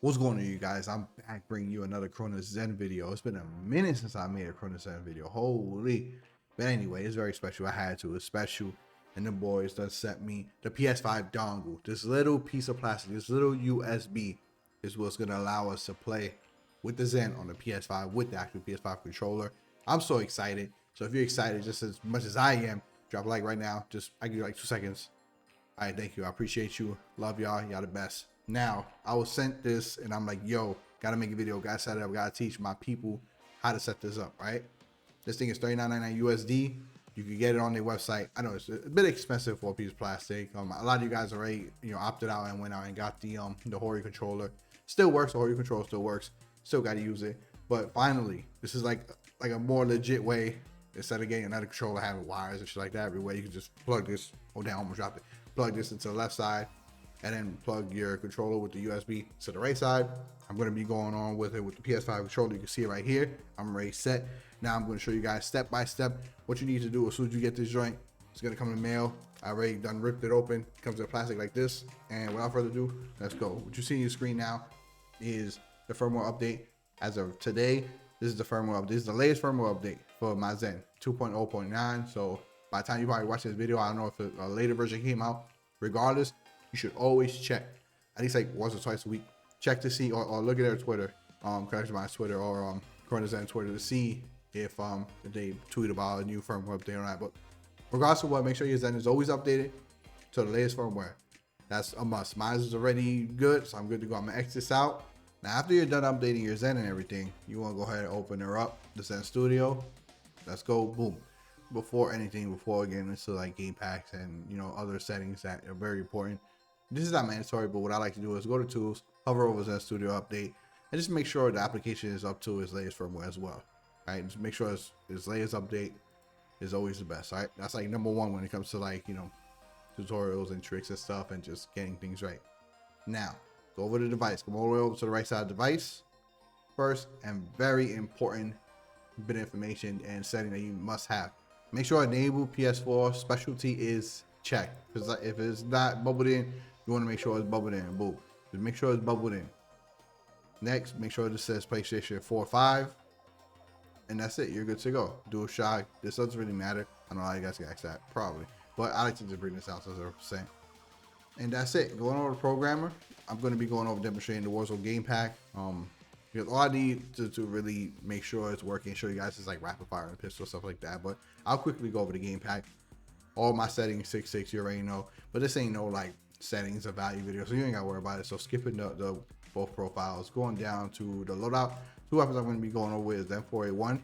What's going on, you guys? I'm back bringing you another Cronus Zen video. It's been a minute since I made a Cronus Zen video. Holy. But anyway, it's very special. I had to. It's special. And the boys done sent me the PS5 dongle. This little piece of plastic, this little USB is what's going to allow us to play with the Zen on the PS5 with the actual PS5 controller. I'm so excited. So if you're excited just as much as I am, drop a like right now. I give you like 2 seconds. All right, thank you. I appreciate you. Love y'all. Y'all the best. Now, I was sent this and I'm like, yo, gotta make a video, gotta set it up, gotta teach my people how to set this up, right? This thing is $39.99 USD. You can get it on their website. I know it's a bit expensive for a piece of plastic. A lot of you guys already, opted out and went out and got the Hori controller. Still works. The Hori controller still works. Still got to use it. But finally, this is like a more legit way, instead of getting another controller having wires and shit like that everywhere. You can just plug this. Oh damn, almost dropped it. Plug this into the left side, and then plug your controller with the USB to the right side. I'm going to be going on with it with the PS5 controller. You can see it right here. I'm already set. Now I'm going to show you guys step by step what you need to do as soon as you get this joint. It's going to come in the mail. I already done ripped it open. It comes in plastic like this. And without further ado, let's go. What you see on your screen now is the firmware update. As of today, this is the firmware update. This is the latest firmware update for my Zen 2.0.9. So by the time you probably watch this video, I don't know if a later version came out. Regardless, you should always check at least like once or twice a week. Check to see or look at their Twitter, connect to my Twitter or Cronus Zen Twitter to see if they tweet about a new firmware update or not. But regardless of what, make sure your Zen is always updated to the latest firmware. That's a must. Mine is already good, so I'm good to go. I'm gonna X this out. Now, after you're done updating your Zen and everything, you want to go ahead and open her up, the Zen Studio. Let's go, boom. Before getting into like game packs and other settings that are very important. This is not mandatory, but what I like to do is go to tools, hover over Zen Studio Update, and just make sure the application is up to its latest firmware as well. All right, just make sure its latest update is always the best. All right, that's like number one when it comes to like tutorials and tricks and stuff and just getting things right. Now, go over the device. Come all the way over to the right side of the device. First and very important bit of information and setting that you must have. Make sure enable PS4 specialty is checked, because if it's not bubbled in, you want to make sure it's bubbled in. Boom. Just make sure it's bubbled in. Next, make sure this says PlayStation 4 or 5. And that's it. You're good to go. DualShock. This doesn't really matter. I don't know how you guys can ask that. Probably. But I like to just bring this out as a %. And that's it. Going over the programmer. I'm going to be going over demonstrating the Warzone game pack. Because all I need to really make sure it's working, show you guys is like rapid fire and pistol, stuff like that. But I'll quickly go over the game pack. All my settings 6.6, you already know. But this ain't no like settings or value video, so you ain't got to worry about it. So skipping the both profiles, going down to the loadout. 2 weapons I'm going to be going over with is M4A1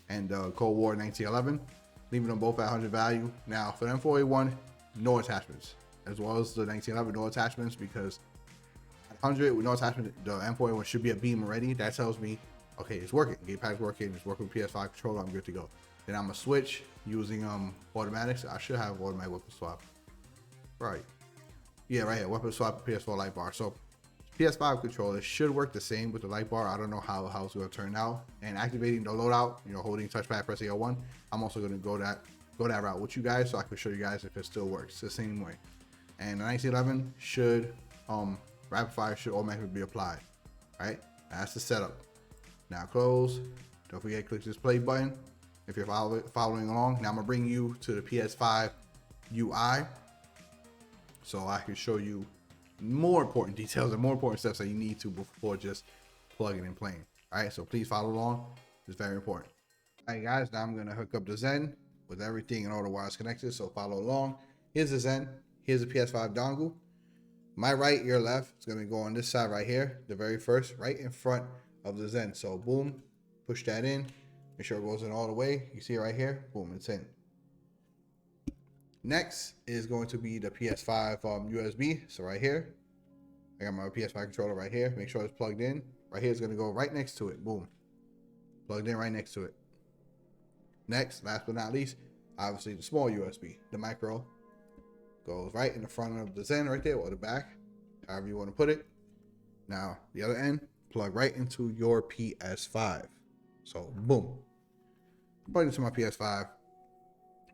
and Cold War 1911. Leaving them both at 100 value. Now for the M4A1, no attachments. As well as the 1911, no attachments, because 100 with no attachment, the M4A1 should be a beam already. That tells me, okay, it's working. Game pack's working. It's working with PS5 controller. I'm good to go. Then I'm gonna switch using automatics. I should have automatic weapon swap. Right. Yeah, right here. Weapon swap, PS4 light bar. So PS5 controller should work the same with the light bar. I don't know how it's gonna turn out. And activating the loadout, holding touchpad, pressing L1. I'm also gonna go that route with you guys, so I can show you guys if it still works the same way. And the 1911 should rapid fire should automatically be applied. All right, that's the setup. Now close. Don't forget to click this play button if you're following along. Now I'm gonna bring you to the PS5 UI, so I can show you more important details and more important steps that you need to before just plugging and playing. All right, so please follow along. It's very important. All right, guys. Now I'm gonna hook up the Zen with everything and all the wires connected. So follow along. Here's the Zen. Here's the PS5 dongle. My right, your left, is going to go on this side right here, the very first, right in front of the Zen. So boom, push that in, make sure it goes in all the way. You see it right here, boom, it's in. Next is going to be the PS5 USB. So right here, I got my PS5 controller right here. Make sure it's plugged in. Right here is going to go right next to it, boom. Plugged in right next to it. Next, last but not least, obviously the small USB, the micro. Goes right in the front of the Zen right there, or the back, however you want to put it. Now, the other end, plug right into your PS5. So, boom. Plug into my PS5.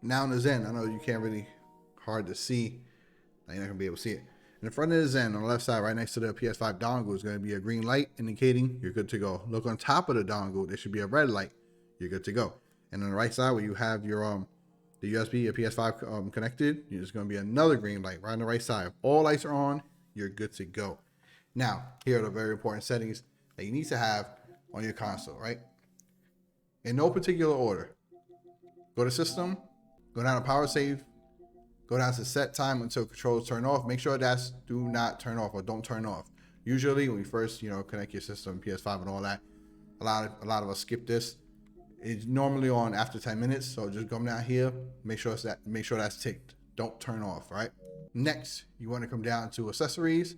Now in the Zen, I know you can't really hard to see. You're not going to be able to see it. In the front of the Zen, on the left side, right next to the PS5 dongle, is going to be a green light indicating you're good to go. Look on top of the dongle, there should be a red light. You're good to go. And on the right side, where you have your the USB, your PS5 connected, there's going to be another green light right on the right side. If all lights are on, you're good to go. Now, here are the very important settings that you need to have on your console, right? In no particular order. Go to System, go down to Power Save, go down to Set Time until controls turn off. Make sure that's do not turn off or don't turn off. Usually, when you first connect your system, PS5 and all that, a lot of us skip this. It's normally on after 10 minutes, so just come down here, make sure that's ticked. Don't turn off, right? Next, you want to come down to Accessories,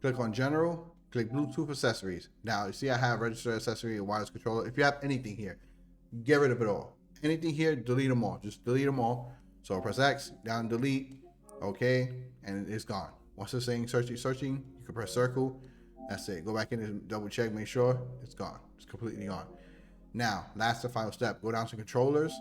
click on General, click Bluetooth Accessories. Now, you see I have registered accessory and wireless controller. If you have anything here, get rid of it all. Anything here, delete them all. Just delete them all. So press X, down, delete, okay, and it's gone. Once it's saying searching, you can press circle. That's it. Go back in and double check, make sure it's gone. It's completely gone. Now, last and final step, go down to controllers.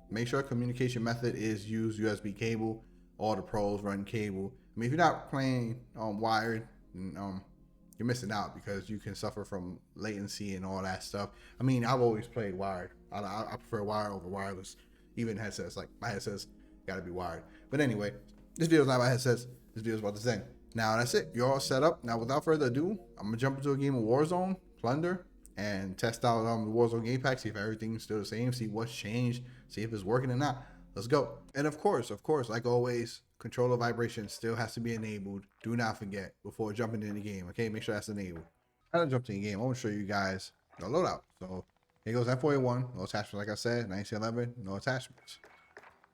Make sure communication method is use USB cable. All the pros run cable. I mean, if you're not playing wired, you're missing out because you can suffer from latency and all that stuff. I mean, I've always played wired. I prefer wired over wireless. Even headsets, like my headsets, gotta be wired. But anyway, this video is not about headsets. This video is about the Zen. Now that's it. You're all set up. Now, without further ado, I'm gonna jump into a game of Warzone, Plunder, and test out the Warzone game pack, see if everything's still the same, see what's changed, see if it's working or not. Let's go. And of course, like always, controller vibration still has to be enabled. Do not forget before jumping in the game, okay? Make sure that's enabled. I done jumped in the game. I want to show you guys the loadout. So here goes F4A1, no attachments, like I said, 1911, no attachments.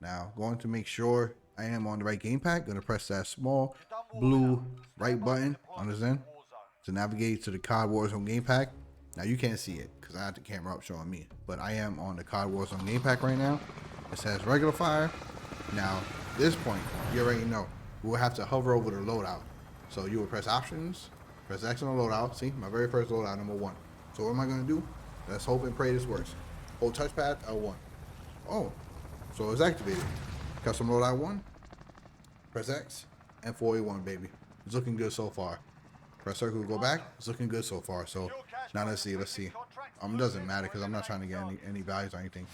Now, going to make sure I am on the right game pack, gonna press that small blue right button on the Zen to navigate to the COD Warzone game pack. Now you can't see it because I have the camera up showing me, but I am on the COD Warzone game pack right now. It says regular fire. Now, this point, you already know, we'll have to hover over the loadout. So you will press options, press X on the loadout. See, my very first loadout, number 1. So what am I gonna do? Let's hope and pray this works. Hold touchpad, L1. Oh, so it's activated. Custom loadout 1, press X, and 4A1, baby. It's looking good so far. Press circle to go back. It's looking good so far. So now let's see. It doesn't matter because I'm not trying to get any values or anything.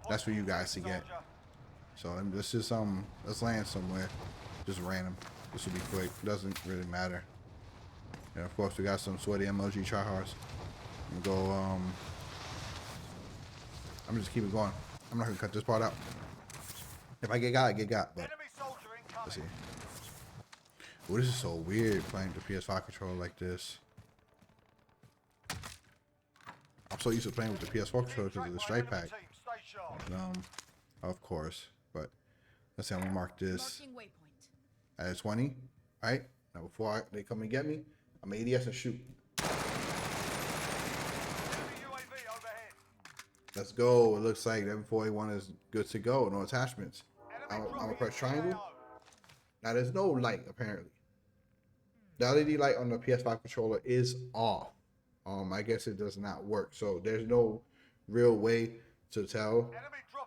That's for you guys to get. So let's just let's land somewhere, just random. This will be quick. Doesn't really matter. And of course we got some sweaty MLG tryhards. And go. I'm just keep it going. I'm not gonna cut this part out. If I get got, I get got. But let's see. Oh, this is so weird playing the PS5 controller like this. I'm so used to playing with the PS4 controller because of the strike pack. Of course. But let's see, I'm gonna mark this at 20. Alright? Now before they come and get me, I'm ADS and shoot. Let's go. It looks like the M4A1 is good to go. No attachments. I'm gonna press triangle. Now there's no light apparently. The LED light on the PS5 controller is off. I guess it does not work. So there's no real way to tell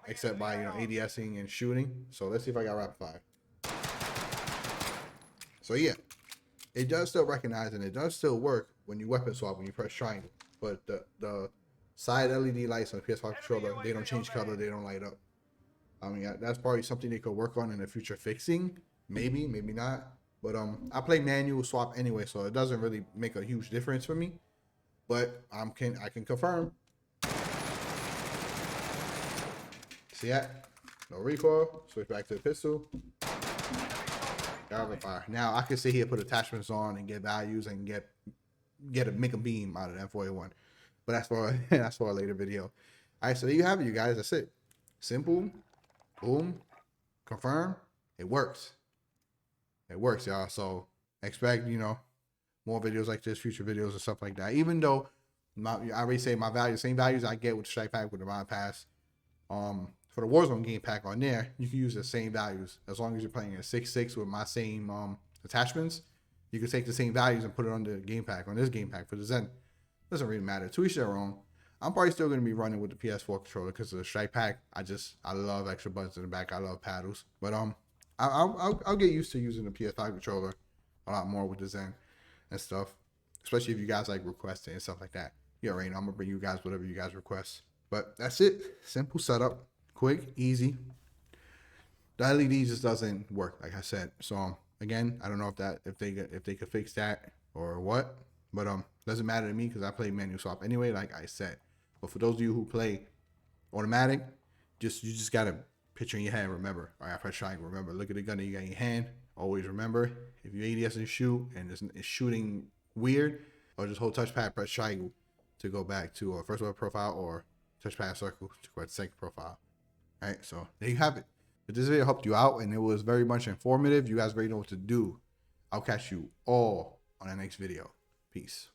except by ADSing and shooting. So let's see if I got rapid fire. So yeah, it does still recognize and it does still work when you weapon swap when you press triangle. But the side LED lights on the PS5 controller, they don't change color, they don't light up. I mean, that's probably something they could work on in the future fixing. Maybe not. But I play manual swap anyway, so it doesn't really make a huge difference for me. But I can confirm. See that? No recoil. Switch back to the pistol. Got fire. Now I can sit here, put attachments on, and get values and make a beam out of the M4A1. But that's for a later video. All right, so there you have it, you guys. That's it. Simple. Boom. Confirm. It works. It works, y'all. So expect, more videos like this, future videos and stuff like that. Even though I already say my values, same values I get with the strike pack with the Mod Pass. For the Warzone game pack on there, you can use the same values as long as you're playing a 6.6 with my same attachments. You can take the same values and put it on the game pack, on this game pack for the Zen. Doesn't really matter. To each their own. I'm probably still going to be running with the PS4 controller because of the strike pack. I love extra buttons in the back. I love paddles. But I'll get used to using the PS5 controller a lot more with the Zen and stuff, especially if you guys like requesting and stuff like that. You already know I'm gonna bring you guys whatever you guys request. But that's it. Simple setup, quick, easy. The LED just doesn't work, like I said. So again, I don't know if they could fix that or what, but doesn't matter to me because I play manual swap anyway, like I said. But for those of you who play automatic, you just gotta picture in your head. Remember, all right, I press triangle. Remember, look at the gun that you got in your hand. Always remember, if you ADS and shoot and it's shooting weird, or just hold touchpad, press triangle to go back to a first weapon profile, or touchpad circle to go to second profile. All right, so there you have it. If this video helped you out and it was very much informative, you guys already know what to do. I'll catch you all on the next video. Peace.